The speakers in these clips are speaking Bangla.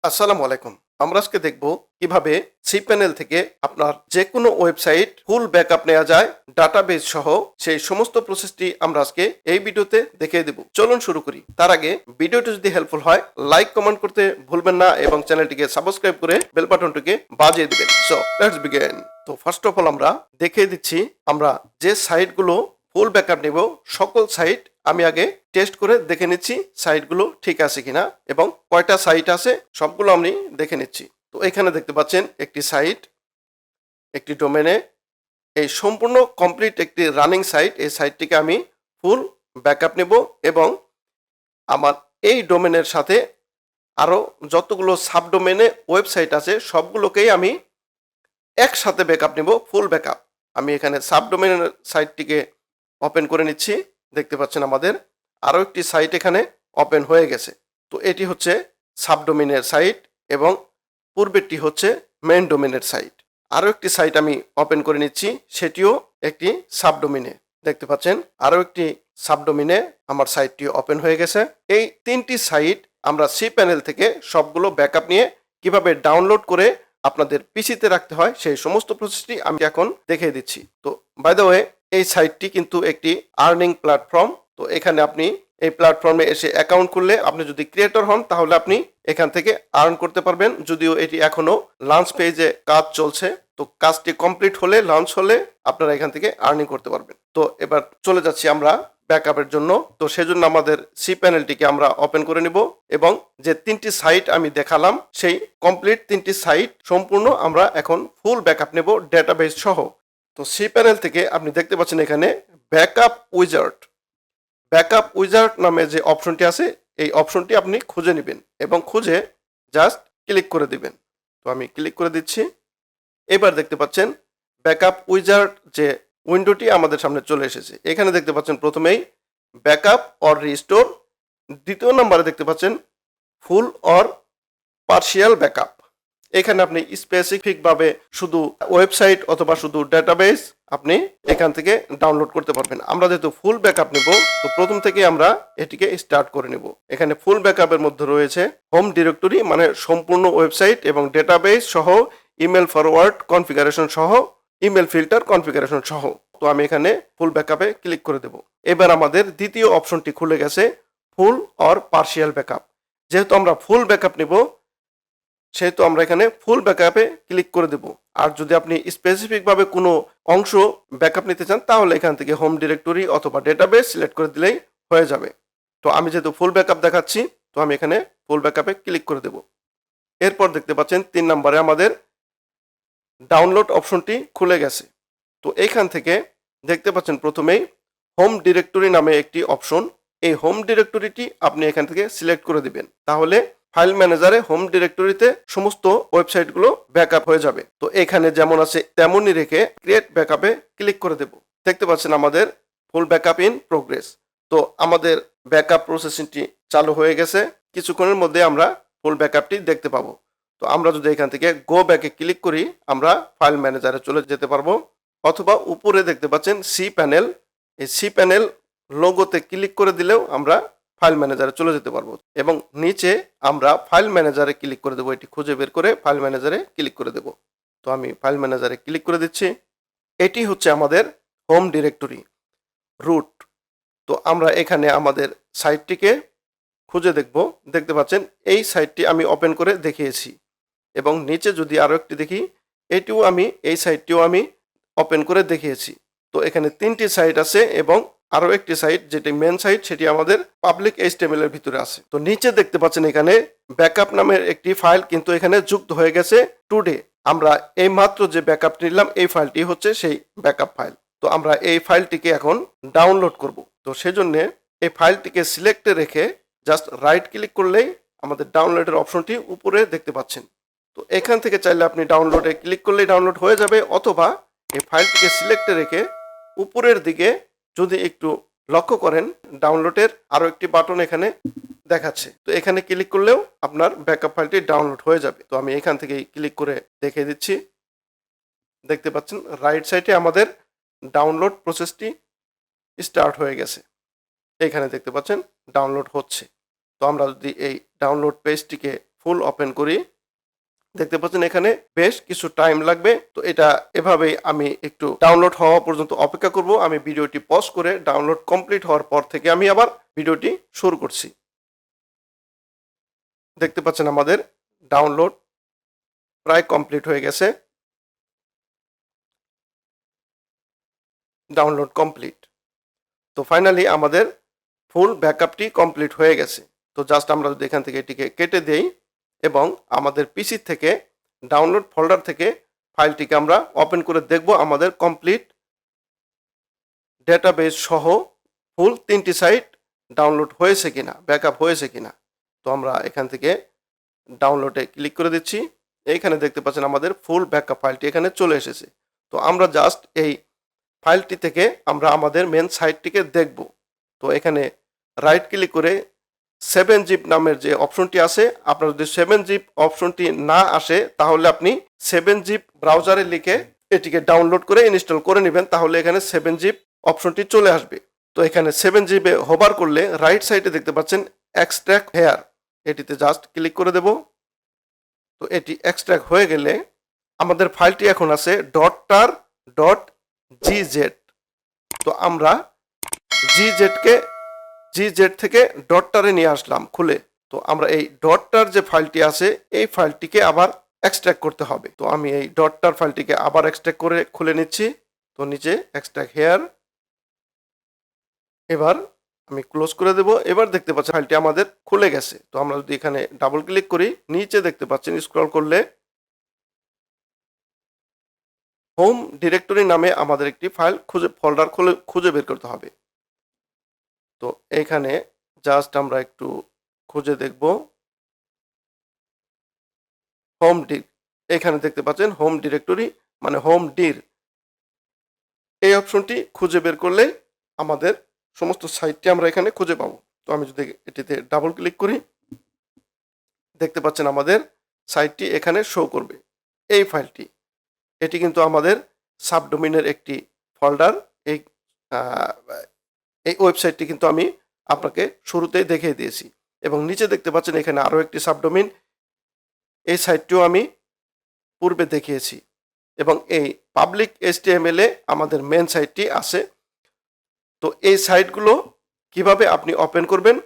আসসালামু আলাইকুম। আমরা আজকে দেখব কিভাবে cPanel থেকে আপনার যেকোনো ওয়েবসাইট ফুল ব্যাকআপ নেওয়া যায় ডাটাবেস সহ। সেই সমস্ত প্রসেসটি আমরা আজকে এই ভিডিওতে দেখিয়ে দেব। চলুন শুরু করি। তার আগে ভিডিওটি যদি হেল্পফুল হয় লাইক কমেন্ট করতে ভুলবেন না এবং চ্যানেলটিকে সাবস্ক্রাইব করে বেল বাটনটিকে বাজিয়ে দিবেন। So let's begin. তো ফার্স্ট অফ অল আমরা দেখিয়ে দিচ্ছি আমরা যে সাইটগুলো ফুল ব্যাকআপ নেব সকল সাইট আমি আগে টেস্ট করে দেখে নিচ্ছি সাইটগুলো ঠিক আছে কিনা এবং কয়টা সাইট আছে সবগুলো আমি দেখে নিচ্ছি। তো এখানে দেখতে পাচ্ছেন একটি সাইট, একটি ডোমেনে এই সম্পূর্ণ কমপ্লিট একটি রানিং সাইট। এই সাইটটিকে আমি ফুল ব্যাকআপ নেব এবং আমার এই ডোমেনের সাথে আরও যতগুলো সাবডোমেনে ওয়েবসাইট আছে সবগুলোকেই আমি একসাথে ব্যাকআপ নেব, ফুল ব্যাকআপ। আমি এখানে সাবডোমেনের সাইটটিকে ওপেন করে নিচ্ছি। দেখতে পাচ্ছেন আমাদের আরও একটি সাইট এখানে ওপেন হয়ে গেছে। তো এটি হচ্ছে সাবডোমেনের সাইট এবং পূর্বেরটি হচ্ছে মেইন ডোমেনের সাইট। আরও একটি সাইট আমি ওপেন করে নিচ্ছি, সেটিও একটি সাবডোমেনে। দেখতে পাচ্ছেন আরও একটি সাবডোমেনে আমার সাইটটি ওপেন হয়ে গেছে। এই তিনটি সাইট আমরা cPanel থেকে সবগুলো ব্যাকআপ নিয়ে কিভাবে ডাউনলোড করে আপনাদের পিসিতে রাখতে হয় সেই সমস্ত প্রসেসটি আমি এখন দেখিয়ে দিচ্ছি। তো বাই দ্য ওয়ে, এই সাইটটি কিন্তু একটি আর্নিং প্ল্যাটফর্ম। তো এখানে আপনি এই প্ল্যাটফর্মে এসে অ্যাকাউন্ট খুললে আপনি যদি ক্রিয়েটর হন তাহলে আপনি এখান থেকে আর্ন করতে পারবেন। যদিও এটি এখনো লঞ্চ পেজে কাজ চলছে, তো কাজটি কমপ্লিট হলে লঞ্চ হলে আপনারা এখান থেকে আর্নিং করতে পারবেন। তো এবার চলে যাচ্ছি আমরা ব্যাকআপের জন্য। তো সেজন্য আমাদের cPanelটিকে আমরা ওপেন করে নিব এবং যে তিনটি সাইট আমি দেখালাম সেই কমপ্লিট তিনটি সাইট সম্পূর্ণ আমরা এখন ফুল ব্যাকআপ নেব ডেটাবেস সহ। তো cPanel থেকে আপনি দেখতে পাচ্ছেন এখানে ব্যাকআপ উইজার্ড নামে যে অপশনটি আছে এই অপশনটি আপনি খুঁজে নেবেন এবং খুঁজে জাস্ট ক্লিক করে দিবেন। তো আমি ক্লিক করে দিচ্ছি। এবার দেখতে পাচ্ছেন ব্যাকআপ উইজার্ড যে উইন্ডোটি আমাদের সামনে চলে এসেছে। এখানে দেখতে পাচ্ছেন প্রথমেই ব্যাকআপ অর রিস্টোর, দ্বিতীয় নম্বরে দেখতে পাচ্ছেন ফুল অর পার্শিয়াল ব্যাকআপ। এখানে আপনি স্পেসিফিকভাবে শুধু ওয়েবসাইট অথবা শুধু ডেটাবেস আপনি এখান থেকে ডাউনলোড করতে পারবেন। আমরা যেহেতু ফুল ব্যাকআপ নেব তো প্রথম থেকে আমরা এটিকে স্টার্ট করে নেব। এখানে ফুল ব্যাকআপের মধ্যে রয়েছে হোম ডিরেক্টরি মানে সম্পূর্ণ ওয়েবসাইট এবং ডেটাবেস সহ, ইমেল ফরওয়ার্ড কনফিগারেশন সহ, ইমেল ফিল্টার কনফিগারেশন সহ। তো আমি এখানে ফুল ব্যাকআপে ক্লিক করে দেব। এবার আমাদের দ্বিতীয় অপশনটি খুলে গেছে, ফুল অর পার্শিয়াল ব্যাকআপ। যেহেতু আমরা ফুল ব্যাকআপ নেব সেহেতু আমরা এখানে ফুল ব্যাকআপে ক্লিক করে দেব। আর যদি আপনি স্পেসিফিকভাবে কোনো অংশ ব্যাকআপ নিতে চান তাহলে এখান থেকে হোম ডিরেক্টরি অথবা ডেটাবেস সিলেক্ট করে দিলেই হয়ে যাবে। তো আমি যেহেতু ফুল ব্যাকআপ দেখাচ্ছি তো আমি এখানে ফুল ব্যাকআপে ক্লিক করে দেব। এরপর দেখতে পাচ্ছেন 3 নম্বরে আমাদের ডাউনলোড অপশনটি খুলে গেছে। তো এইখান থেকে দেখতে পাচ্ছেন প্রথমেই হোম ডিরেক্টরি নামে একটি অপশন। এই হোম ডিরেক্টরিটি আপনি এখান থেকে সিলেক্ট করে দিবেন, তাহলে ফাইল ম্যানেজারে হোম ডিরেক্টরিতে সমস্ত ওয়েবসাইটগুলো ব্যাকআপ হয়ে যাবে। তো এখানে যেমন আছে তেমনই রেখে ক্রিয়েট ব্যাকআপে ক্লিক করে দেব। দেখতে পাচ্ছেন আমাদের ফুল ব্যাকআপ ইন প্রোগ্রেস। তো আমাদের ব্যাকআপ প্রসেসিংটি চালু হয়ে গেছে। কিছুক্ষণের মধ্যে আমরা ফুল ব্যাকআপটি দেখতে পাবো। তো আমরা যদি এখান থেকে গো ব্যাকে ক্লিক করি আমরা ফাইল ম্যানেজারে চলে যেতে পারবো, অথবা উপরে দেখতে পাচ্ছেন cPanel, এই cPanel লোগোতে ক্লিক করে দিলেও আমরা ফাইল ম্যানেজারে চলে যেতে পারবো এবং নিচে আমরা ফাইল ম্যানেজারে ক্লিক করে দেবো। এটি খুঁজে বের করে ফাইল ম্যানেজারে ক্লিক করে দেব। তো আমি ফাইল ম্যানেজারে ক্লিক করে দিচ্ছি। এটি হচ্ছে আমাদের হোম ডিরেক্টরি রুট। তো আমরা এখানে আমাদের সাইটটিকে খুঁজে দেখব। দেখতে পাচ্ছেন এই সাইটটি আমি ওপেন করে দেখিয়েছি এবং নিচে যদি আরও একটি দেখি এটিও আমি এই সাইটটিও আমি ওপেন করে দেখিয়েছি। তো এখানে 3টি সাইট আছে এবং আরও একটি সাইট যেটি মেন সাইট সেটি আমাদের পাবলিক HTML এর ভিতরে আছে। তো নিচে দেখতে পাচ্ছেন এখানে ব্যাকআপ নামের একটি ফাইল কিন্তু এখানে যুক্ত হয়ে গেছে টুডে। আমরা এই মাত্র যে ব্যাকআপ নিলাম এই ফাইলটি হচ্ছে সেই ব্যাকআপ ফাইল। তো আমরা এই ফাইলটিকে এখন ডাউনলোড করব। তো সেজন্য এই ফাইলটিকে সিলেক্টে রেখে জাস্ট রাইট ক্লিক করলেই আমাদের ডাউনলোডের অপশনটি উপরে দেখতে পাচ্ছেন। তো এখান থেকে চাইলে আপনি ডাউনলোডে ক্লিক করলেই ডাউনলোড হয়ে যাবে, অথবা এই ফাইলটিকে সিলেক্টে রেখে উপরের দিকে যদি একটু লক্ষ্য করেন ডাউনলোডের আরও একটি বাটন এখানে দেখাচ্ছে। তো এখানে ক্লিক করলেও আপনার ব্যাকআপ ফাইলটি ডাউনলোড হয়ে যাবে। তো আমি এখান থেকে ক্লিক করে দেখিয়ে দিচ্ছি। দেখতে পাচ্ছেন রাইট সাইডে আমাদের ডাউনলোড প্রসেসটি স্টার্ট হয়ে গেছে। এখানে দেখতে পাচ্ছেন ডাউনলোড হচ্ছে। তো আমরা যদি এই ডাউনলোড পেজটিকে ফুল ওপেন করি। দেখতে পাচ্ছেন এখানে বেশ কিছু টাইম লাগবে। তো এটা এভাবেই আমি একটু ডাউনলোড হওয়া পর্যন্ত অপেক্ষা করব। আমি ভিডিওটি পজ করে ডাউনলোড কমপ্লিট হওয়ার পর থেকে আমি আবার ভিডিওটি শুরু করছি। দেখতে পাচ্ছেন আমাদের ডাউনলোড প্রায় কমপ্লিট হয়ে গেছে। Download complete. তো ফাইনালি আমাদের ফুল ব্যাকআপটি কমপ্লিট হয়ে গেছে। তো জাস্ট আমরা যদি এখান থেকে এটিকে কেটে দেই এবং আমাদের পিসি থেকে ডাউনলোড ফোল্ডার থেকে ফাইলটিকে আমরা ওপেন করে দেখব আমাদের কমপ্লিট ডেটাবেস সহ ফুল 3টি সাইট ডাউনলোড হয়েছে কিনা, ব্যাকআপ হয়েছে কিনা। তো আমরা এখান থেকে ডাউনলোডে ক্লিক করে দিচ্ছি। এইখানে দেখতে পাচ্ছেন আমাদের ফুল ব্যাকআপ ফাইলটি এখানে চলে এসেছে। তো আমরা জাস্ট এই ফাইলটি থেকে আমরা আমাদের মেন সাইটটিকে দেখব। তো এখানে রাইট ক্লিক করে 7zip নামের যে অপশনটি আছে, আপনার যদি 7zip অপশনটি না আসে তাহলে আপনি 7zip ব্রাউজারে লিখে এটিকে ডাউনলোড করে ইনস্টল করে নেবেন, তাহলে এখানে 7zip অপশনটি চলে আসবে। তো এখানে 7zip এ হোভার করলে রাইট সাইডে দেখতে পাচ্ছেন এক্সট্র্যাক্ট হেয়ার, এটিতে জাস্ট ক্লিক করে দেব। তো এটি এক্সট্র্যাক্ট হয়ে গেলে আমাদের ফাইলটি এখন আছে .tar.gz। তো আমরা gz থেকে ডটটারে নিয়ে আসলাম খুলে। তো আমরা এই ডটটার যে ফাইলটি আছে এই ফাইলটিকে আবার এক্সট্র্যাক্ট করতে হবে। তো আমি এই ডটটার ফাইলটিকে আবার এক্সট্র্যাক্ট করে খুলে নিচ্ছি। তো নিচে এক্সট্র্যাক্ট হেয়ার, এবার আমি ক্লোজ করে দেব। এবার দেখতে পাচ্ছেন ফাইলটি আমাদের খুলে গেছে। তো আমরা যদি এখানে ডাবল ক্লিক করি, নিচে দেখতে পাচ্ছেন স্ক্রল করলে হোম ডিরেক্টরি নামে আমাদের একটি ফাইল ফোল্ডার খুঁজে বের করতে হবে। তো এইখানে জাস্ট আমরা একটু খুঁজে দেখব এখানে দেখতে পাচ্ছেন হোম ডিরেক্টরি মানে হোম ডির, এই অপশনটি খুঁজে বের করলে আমাদের সমস্ত সাইটটি আমরা এখানে খুঁজে পাবো। তো আমি যদি এটিতে ডাবল ক্লিক করি, দেখতে পাচ্ছেন আমাদের সাইটটি এখানে শো করবে। এই ফাইলটি, এটি কিন্তু আমাদের সাবডোমেনের একটি ফোল্ডার। এই ওয়েবসাইটটি কিন্তু আমি আপনাকে শুরুতেই দেখিয়ে দিয়েছি এবং নিচে দেখতে পাচ্ছেন এখানে আরও একটি সাবডোমেন, এই সাইটটিও আমি পূর্বে দেখিয়েছি এবং এই পাবলিক HTML এ আমাদের মেন সাইটটি আছে। তো এই সাইটগুলো কিভাবে আপনি ওপেন করবেন,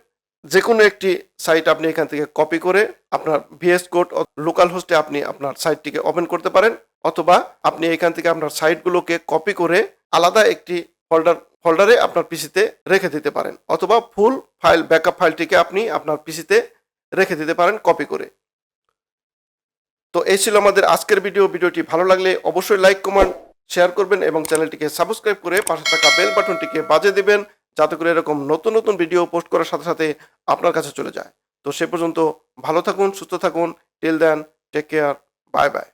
যে কোনো একটি সাইট আপনি এখান থেকে কপি করে আপনার VS কোড লোকাল হোস্টে আপনি আপনার সাইটটিকে ওপেন করতে পারেন, অথবা আপনি এখান থেকে আপনার সাইটগুলোকে কপি করে আলাদা একটি ফোল্ডারে আপনার পিসিতে রেখে দিতে পারেন, অথবা ফুল ফাইল ব্যাকআপ ফাইলটিকে আপনি আপনার পিসিতে রেখে দিতে পারেন কপি করে। তো এই ছিল আমাদের আজকের ভিডিওটি ভালো লাগলে অবশ্যই লাইক, কমেন্ট, শেয়ার করবেন এবং চ্যানেলটিকে সাবস্ক্রাইব করে পাশে থাকা বেল বাটনটিকে বাজিয়ে দিবেন, যাতে করে এরকম নতুন নতুন ভিডিও পোস্ট করার সাথে সাথে আপনার কাছে চলে যায়। তো সে পর্যন্ত ভালো থাকুন, সুস্থ থাকুন। Till then, take care, bye by.